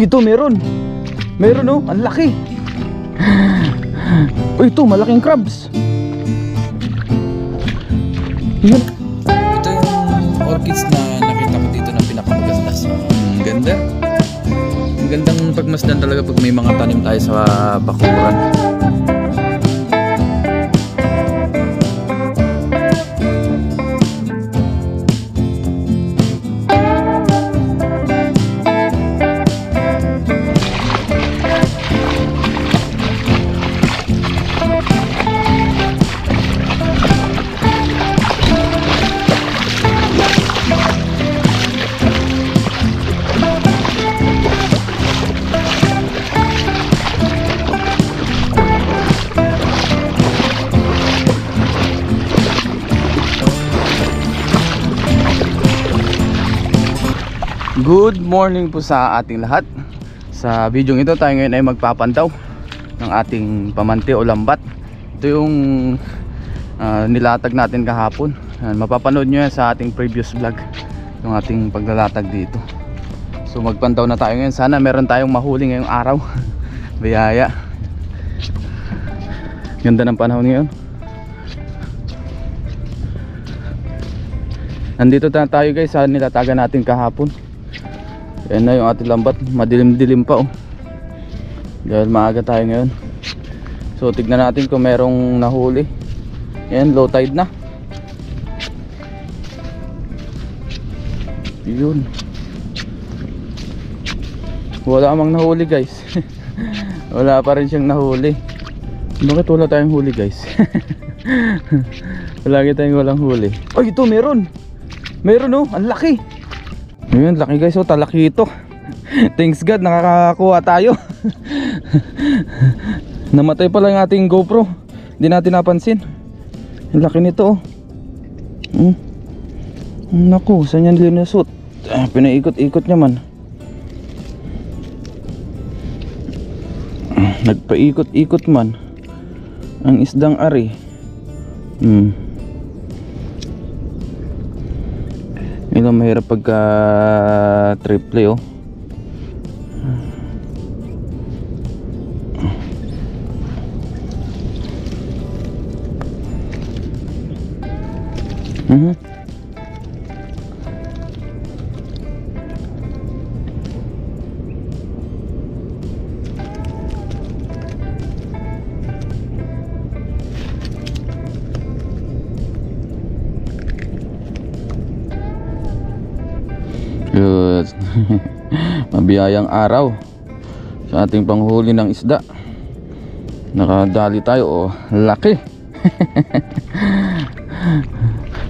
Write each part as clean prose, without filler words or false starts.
Ito meron. Meron oh, ang laki. Uy, ito malaking crabs. Yun. Ito yung orchids na nakita ko dito na pinakamaganda. Ang ganda. Ang gandang pagmasdan talaga pag may mga tanim tayo sa bakuran. Good morning po sa ating lahat. Sa video ito tayo ngayon ay magpapandaw ng ating pamante o lambat. Ito yung nilatag natin kahapon. Mapapanood nyo yan sa ating previous vlog, yung ating paglalatag dito. So magpandaw na tayo ngayon. Sana meron tayong mahuli ngayong araw. Biyaya. Ganda ng panahon ngayon. Nandito na tayo guys sa nilatagan natin kahapon. Ayan na yung ating lambat. Madilim-dilim pa oh. Dahil maaga tayo ngayon. So tignan natin kung merong nahuli. Ayan, low tide na. Yun. Wala amang nahuli guys. Wala pa rin siyang nahuli. Bakit wala tayong huli guys? Lagi tayong walang huli. Ay, ito meron. Meron oh, ang laki. Ayun, laki guys oh, talaki ito. Thanks God, nakakakuha tayo. Namatay pala yung ating GoPro. Hindi natin napansin. Ang laki nito oh. Naku, saan yan linusot? Pinaikot-ikot niya man. Nagpaikot-ikot man ang isdang ari. Ito mahirap pagka triple oh. Good. Mabiyayang araw sa ating panghuli ng isda. Nakadali tayo oh, laki.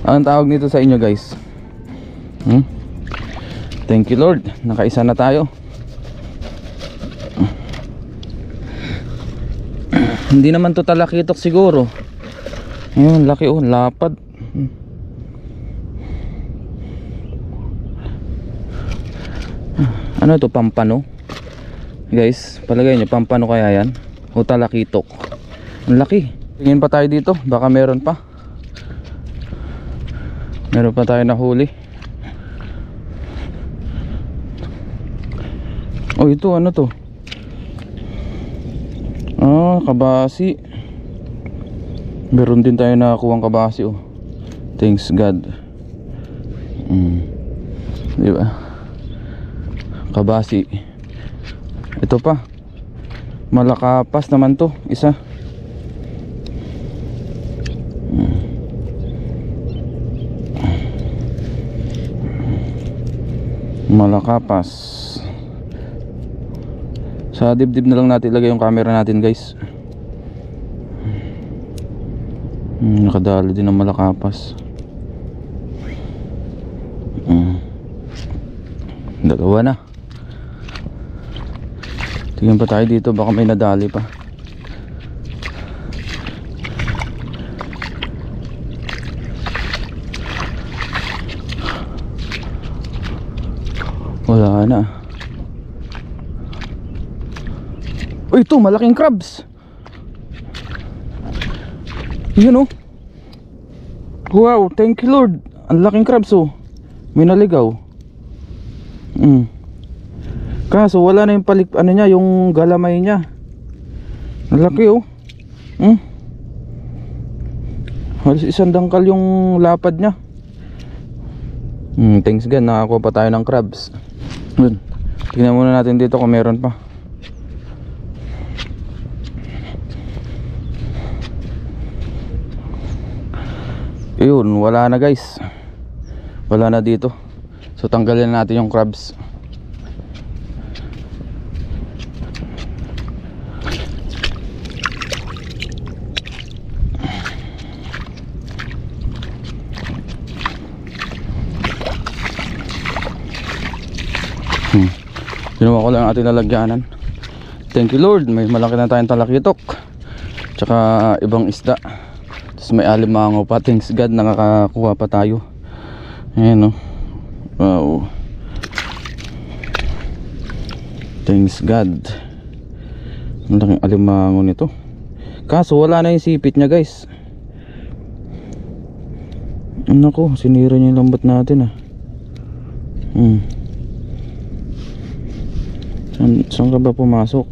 Anong tawag nito sa inyo guys? Thank you Lord, nakaisa na tayo. Hindi naman to talakitok siguro. Ayun, laki oh, lapad. Ano to, pampano? Guys, palagay nyo, pampano kaya yan? O talakitok? Ang laki. Tingin pa tayo dito, baka meron pa. Meron pa tayo nahuli. Oh, ito, ano to? Ah, kabasi. Meron din tayo nakakuhang kabasi oh. Thanks God. Diba? Kabasi. Ito pa. Malakapas naman to, isa. Malakapas. Sa dibdib na lang natin ilagay yung camera natin guys. Nakadali din ng malakapas. Dalawa na. Tingnan pa tayo dito, baka may nadali pa. Wala na. Uy, ito malaking crabs. Yun oh. Wow, thank you Lord. Ang laking crabs oh. May naligaw. Kaso wala na yung ano niya, yung galamay niya. Ang laki oh. Halos isang dangkal yung lapad niya. Thanks God, nakakuha pa tayo ng crabs. Yun. Tingnan muna natin dito kung meron pa. Yun, wala na guys. Wala na dito. So tanggalin natin yung crabs. Ginawa ko lang ating lalagyanan. Thank you Lord, may malaki na tayong talakitok, tsaka ibang isda. Tapos may alimango pa. Thanks God, nakakakuha pa tayo. Ayan o. Wow. Thanks God. Ang laking alimango nito. Kaso wala na yung sipit nya guys. Nako, sinira niya yung lambat natin ah. Saan ka ba pumasok?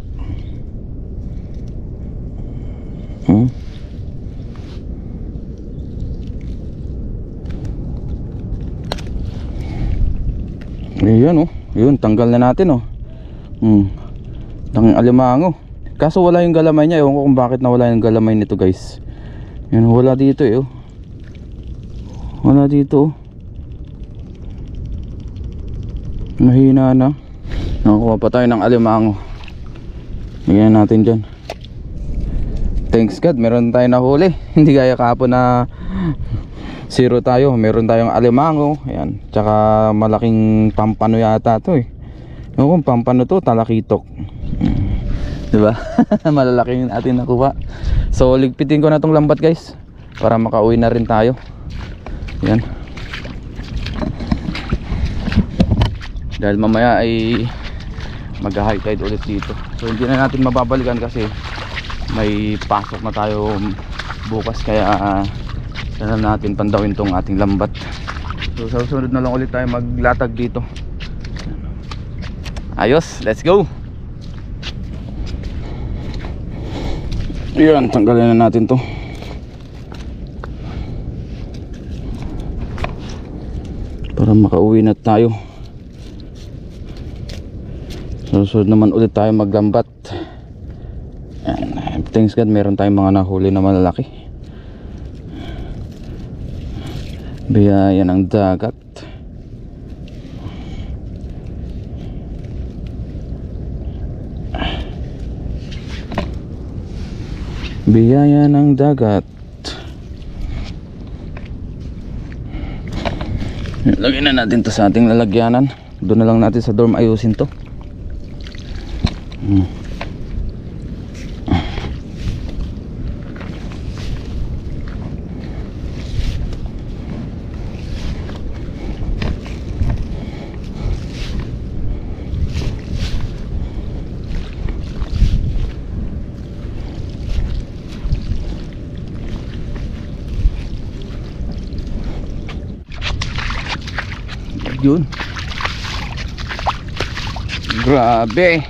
Ayan oh. Yun, tanggal na natin oh. Tanging alimango. Kaso wala yung galamay niya. Ewan ko kung bakit nawala yung galamay nito guys. Yan, wala dito eh oh. Wala dito oh. Mahina na. Nakakuha pa tayo ng alimango. Lagyan natin dyan. Thanks God, meron tayo nahuli. Hindi gaya kahapon na zero tayo. Meron tayong alimango. Ayan. Tsaka malaking pampano yata to eh. Yung pampano to, talakitok. Diba? Malalaki yung atin nakuha. So ligpitin ko na tong lambat guys, para makauwi na rin tayo. Ayan. Dahil mamaya ay mag-high tide ulit dito. So hindi na natin mababalikan kasi may pasok na tayo bukas. Kaya kailangan natin pandawin tong ating lambat. So sa susunod na lang ulit tayo maglatag dito. Ayos, let's go. Yan, tanggalin na natin to. Para makauwi na tayo. Susunod naman ulit tayo maglambat. And thanks God, meron tayong mga nahuli na malalaki. Biyaya ng dagat. Biyaya ng dagat. Lagyan na natin to sa ating lalagyanan. Doon na lang natin sa dorm ayusin to. Yun. Grabe.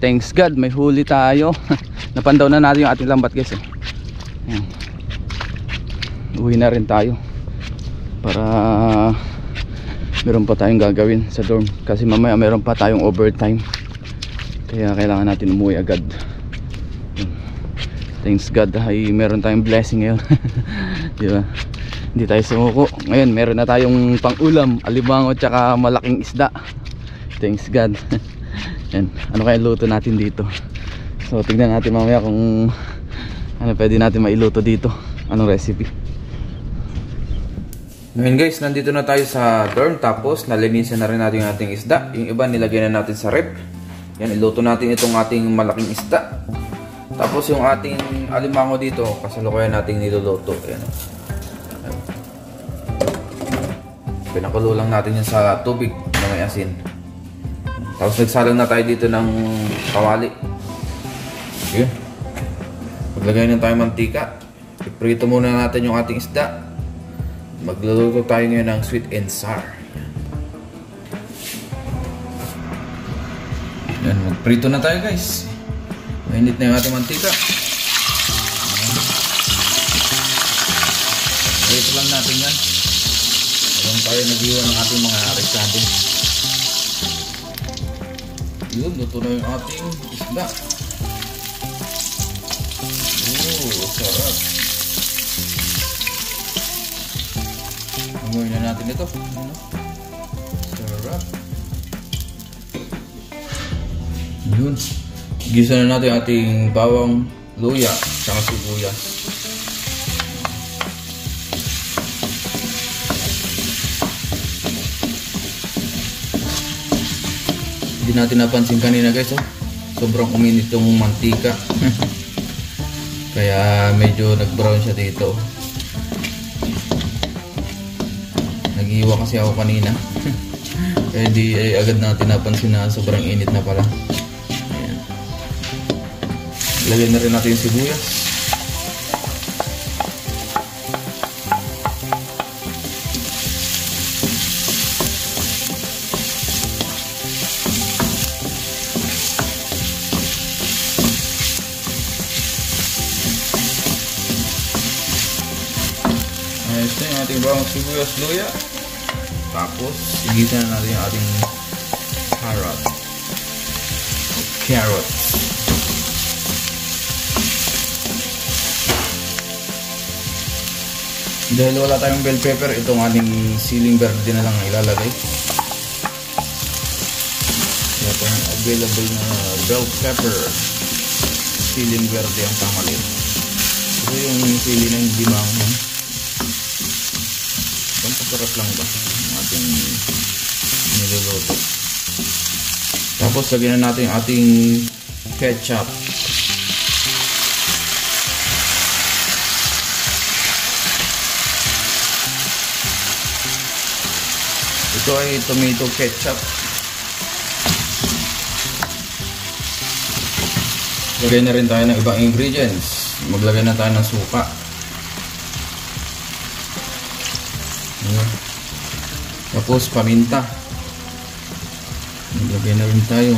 Thanks God, may huli tayo. Napandaw na natin yung ating lambat guys eh. Uwi na rin tayo para meron pa tayong gagawin sa dorm. Kasi mamaya meron pa tayong overtime. Kaya kailangan natin umuwi agad. Thanks God, ay meron tayong blessing ngayon. Diba? Hindi tayo sumuko. Ngayon meron na tayong pang-ulam, alimango tsaka malaking isda. Thanks God. Yan. Ano kaya luto natin dito? So tignan natin mamaya kung ano pwede natin mailuto dito. Anong recipe? Ngayon guys, nandito na tayo sa dorm. Tapos nalinisan na rin natin yung ating isda. Yung iba nilagyan na natin sa rep. Yan, iluto natin itong ating malaking isda. Tapos yung ating alimango dito, kasalukuyan natin niluluto. Ayan. Pinakulo lang natin yan sa tubig na may asin. Tapos nagsalang na tayo dito ng kawali. Yun. Maglagay na tayo mantika. Iprito muna natin yung ating isda. Magluluto tayo ngayon ng sweet and sour. Yan, magprito na tayo guys. Mainit na yung ating mantika. Prito lang natin yan. Alam tayo nag-iwan ng ating mga resado. Yun, luto na yung ating isda. Sarap. Amoy na natin ito. Ano? Sarap. Yun. Gisa na natin ating bawang, luya, saka sibuyas. Hindi natin napansin kanina guys, oh. Sobrang uminit yung mantika. Kaya medyo nag-brown siya dito. Nag-iwa kasi ako kanina. Kaya di agad natin napansin na sobrang init na pala. Ayan. Lagyan na rin natin yung sibuyas. Ayos na yung ating bawang sibuyas luya. Tapos, sigitan na natin yung ating carrot. Dahil wala tayong bell pepper, itong ating siling verde na lang ilalagay. Wala tayong available na bell pepper. Siling verde ang tamalit. Ito yung sili na hindi maanghang. Pampasarap lang ba ang ating niluluto. Tapos lagyan na natin yung ating ketchup. Ito ay tomato ketchup. Lagay na rin tayo ng ibang ingredients. Maglagay na tayo ng suka. Ayan. Tapos paminta. Maglagay na rin tayo.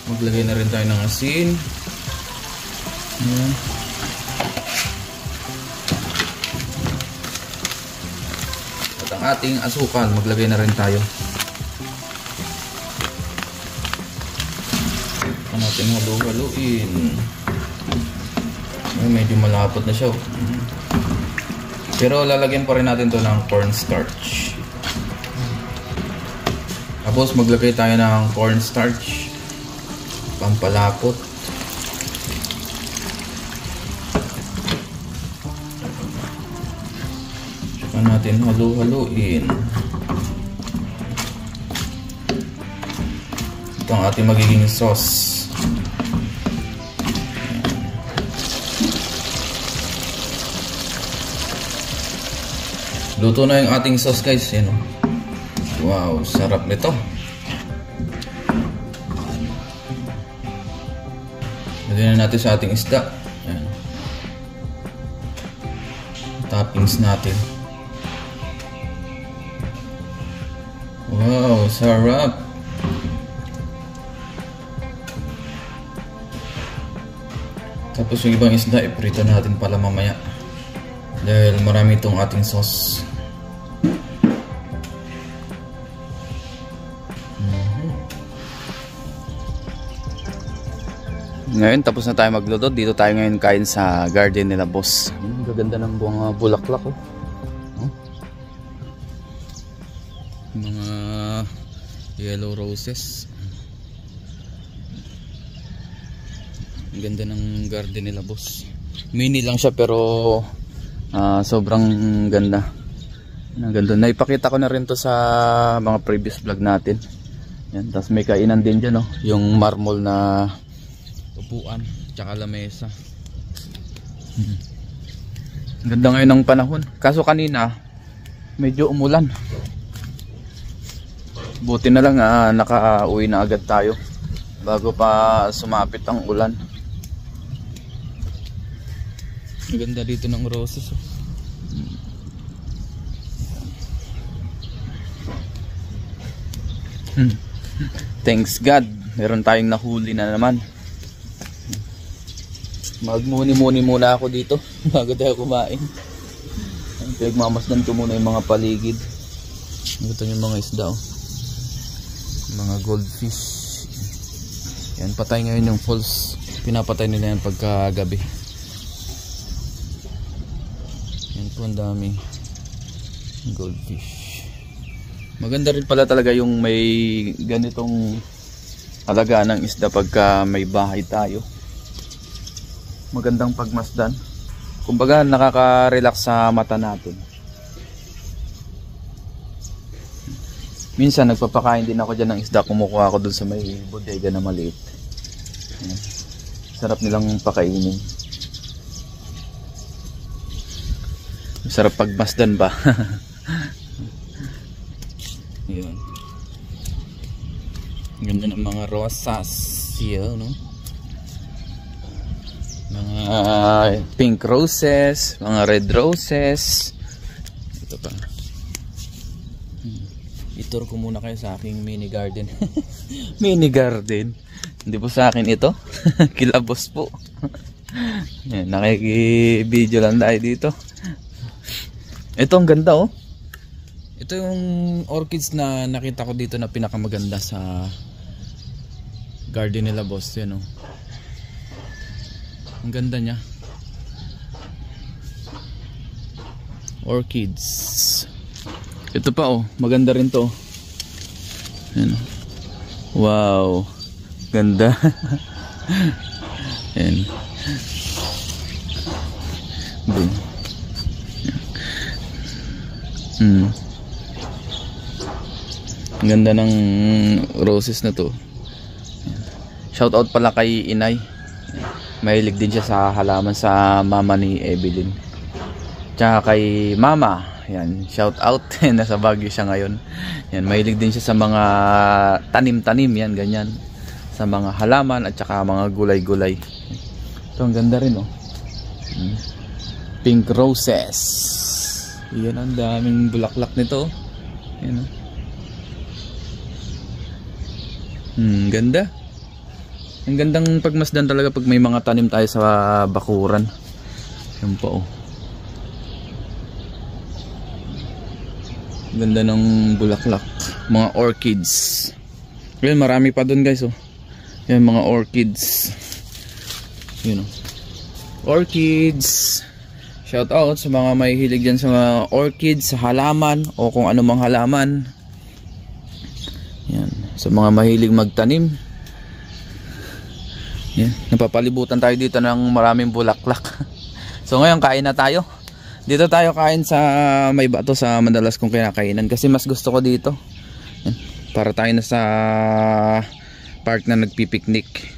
Maglagay na rin tayo ng asin. Ayan. At ang ating asukal, maglagay na rin tayo. Natin halu-haluin. Ay, medyo malapot na siya. Pero lalagyan pa rin natin to ng cornstarch. Tapos maglagay tayo ng cornstarch. Pampalapot. Saka natin halu-haluin. Ito ang ating magiging sauce. Luto na yung ating sauce guys. Yan, oh. Wow, sarap nito. Lagyan na natin sa ating isda. Yan. Toppings natin. Wow, sarap. Tapos yung ibang isda, iprito natin pala mamaya. Dahil marami itong ating sauce. Ngayon tapos na tayo magluto. Dito tayo ngayon kain sa garden nila boss. Gaganda ng mga bulaklak, oh. Mga yellow roses. Ang ganda ng garden nila boss. Mini lang siya pero sobrang ganda. Ganda. Naipakita ko na rin to sa mga previous vlog natin. Yan, tapos may kainan din dyan, oh. Yung marmol na upuan tsaka lamesa. Ganda ngayon ng panahon. Kaso kanina medyo umulan. Buti na lang nakauwi na agad tayo bago pa sumapit ang ulan. Maganda dito ng roses. Oh. Thanks God, meron tayong nahuli na naman. Magmuni-muni muna ako dito bago tayo kumain. Pinagmamasdan ko muna yung mga paligid. Ito yung mga isda, oh. Mga goldfish. Yan, patay ngayon yung falls. Pinapatay nila yan pagkagabi. Yan po, ang dami goldfish. Maganda rin pala talaga yung may ganitong alagaan ng isda pagka may bahay tayo. Magandang pagmasdan. Kumbaga nakaka-relax sa mata natin. Minsan nagpapakain din ako dyan ng isda. Kumukuha ako dun sa may bodega na maliit. Sarap nilang pakainin. Sarap pagmasdan ba? Yun. Ganda ng mga rosas. Yun, no? Mga pink roses, mga red roses. Ito pa. Itur ko muna kayo sa aking mini garden. Mini garden. Hindi po sa akin ito. Kilabos po. Yan, nakiki-video lang tayo dito. Ito ang ganda, oh. Ito yung orchids na nakita ko dito na pinakamaganda sa garden nila, boss. Yan, oh. Ang ganda niya. Orchids. Ito pa, oh. Maganda rin to. Yan. Wow. Ganda. Yan. Boom. Ang ganda ng roses na to. Shout out pala kay Inay. Mahilig din siya sa halaman, sa mama ni Evelyn. Tsaka kay mama. Yan, shout out. Nasa Baguio siya ngayon. Yan, mahilig din siya sa mga tanim-tanim, yan, ganyan. Sa mga halaman at saka mga gulay-gulay. Ito ang ganda rin, oh. Pink roses. Yan, ang daming bulaklak nito. Yan, oh. Ganda. Ang gandang pagmasdan talaga pag may mga tanim tayo sa bakuran. Yan po, oh. Ganda ng bulaklak. Mga orchids. Yan, marami pa dun, guys, oh. Yan, mga orchids. Yun, oh. Orchids. Shout out sa mga may hilig dyan sa mga orchids, sa halaman o kung ano mang halaman. Yan, sa mga mahilig magtanim. Yan, napapalibutan tayo dito ng maraming bulaklak. So ngayon kain na tayo. Dito tayo kain sa may bato sa madalas kong kinakainan kasi mas gusto ko dito. Yan, para tayo na sa park na nagpipiknik.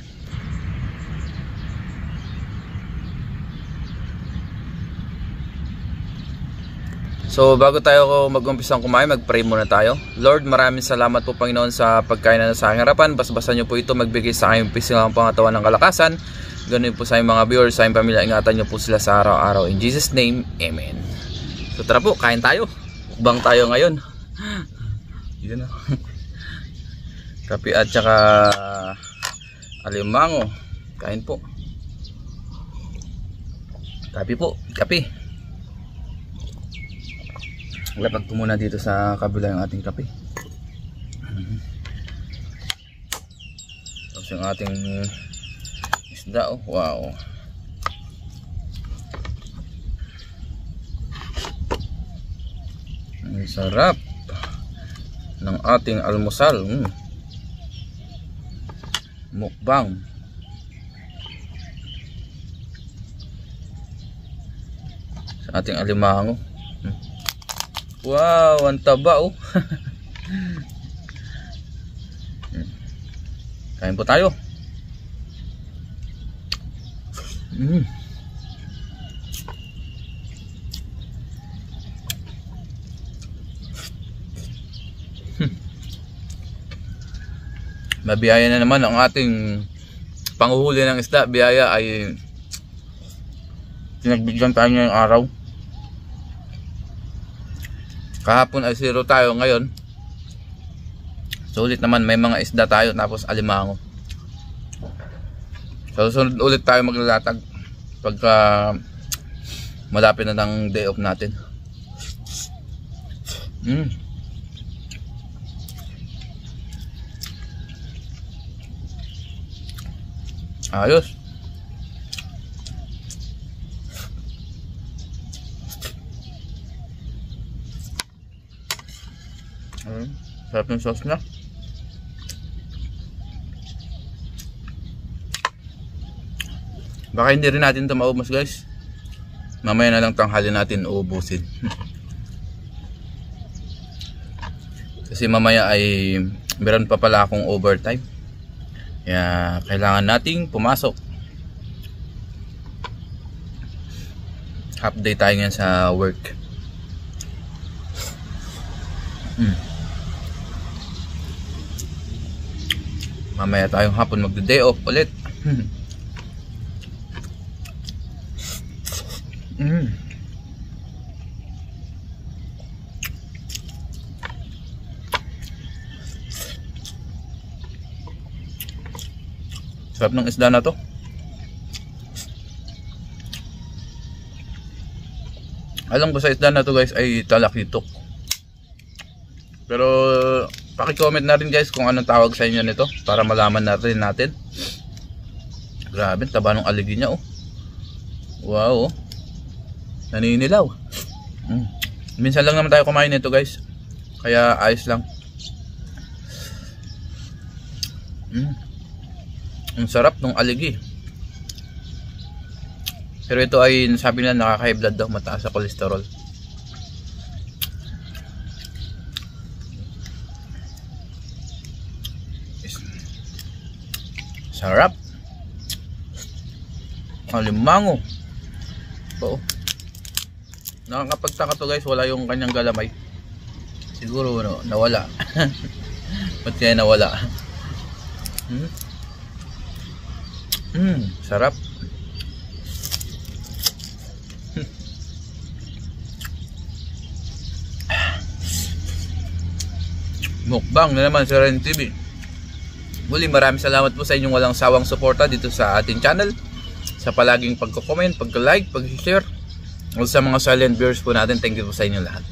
So bago tayo mag-umpisang kumain, mag-pray muna tayo. Lord, maraming salamat po Panginoon sa pagkain na sa aking harapan. Basbasan niyo po ito, magbigay sa aking pisilang pangatawan ng kalakasan. Ganun po sa aking mga viewers, sa aking pamilya, ingatan niyo po sila sa araw-araw. In Jesus name, Amen. So tara po, kain tayo. Mukbang tayo ngayon. Yun na. Kape at saka alimango. Kain po. Kape po, kape. Lapag ko muna dito sa kabila yung ating kape. Tapos yung ating isda, oh. Wow. Ang sarap ng ating almusal. Mukbang. Sa ating alimango. Wow, ang taba, oh. Kain po tayo. Mabiyaya na naman ang ating panghuhuli ng isda. Biyaya ay pinagbigyan tayo ngayong araw. Kahapon ay 0 tayo, ngayon sulit naman, may mga isda tayo tapos alimango. So susunod ulit tayo maglalatag pagka malapit na ng day off natin. Ayos. Sarap yung sauce na. Baka hindi rin natin ito maubos, guys. Mamaya na lang tanghali natin uubusin. Kasi mamaya ay meron pa pala akong overtime. Kaya kailangan nating pumasok. Half day tayo ngayon sa work. Mamaya tayong hapon magde-day off ulit. Sarap ng isda na to. Alam ko sa isda na to, guys, ay talakitok. Pero paki-comment na rin, guys, kung anong tawag sa inyo nito para malaman natin. Grabe, taba ng aligi niya, oh. Wow, oh. Naninilaw. Minsan lang naman tayo kumain nito, guys. Kaya ayos lang. Ang sarap ng aligi. Pero ito ay sabi nila nakaka-high blood daw, mataas sa cholesterol. Sarap. Alimango. Oo. Nakakapagtaka to, guys, wala yung kanyang galamay. Siguro nawala. Ba't kaya nawala? Sarap. Mukbang na naman sa Ren TV. Muli, maraming salamat po sa inyong walang sawang suporta dito sa ating channel, sa palaging pagko-comment, pagko-like, pag-share. O sa mga silent viewers po natin, thank you po sa inyo lahat.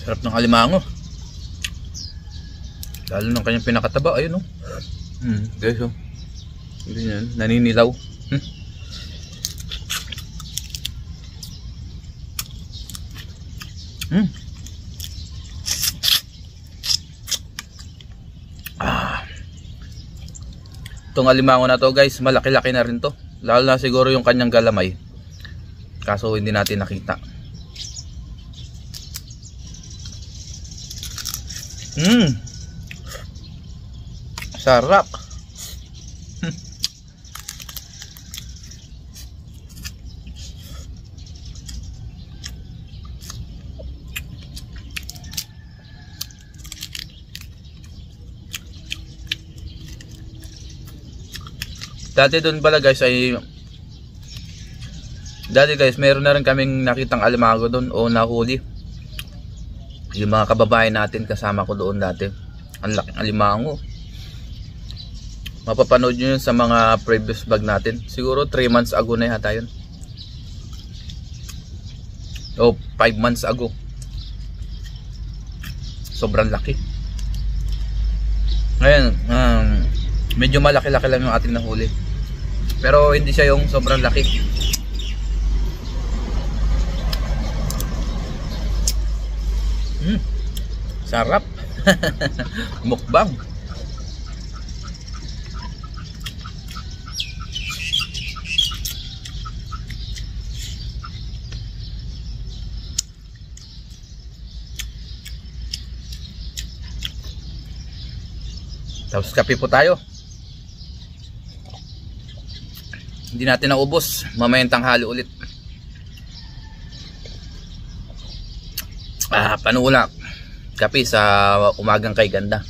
Sarap ng alimango. Lalo ng kanyang pinakataba. Ayun, oh. Guys, oh. Ganyan, naninilaw. Itong alimango na to, guys, malaki-laki na rin to. Lalo na siguro yung kanyang galamay. Kaso hindi natin nakita. Sarap. Dati doon pala, guys, meron na rin kaming nakitang alimango doon o nahuli. Yung mga kababayan natin kasama ko doon dati. Ang laking alimango. Mapapanood nyo yun sa mga previous vlog natin. Siguro 3 months ago na yata yun. O 5 months ago. Sobrang laki. Ngayon, medyo malaki-laki lang yung ating nahuli. Pero hindi siya yung sobrang laki. Sarap. Mukbang. Tapos kape po tayo. Hindi natin naubos. Mamayang tanghali ulit. Panulak. Kape sa umagang kay ganda.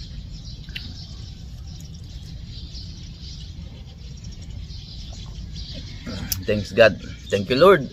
Thanks God. Thank you Lord.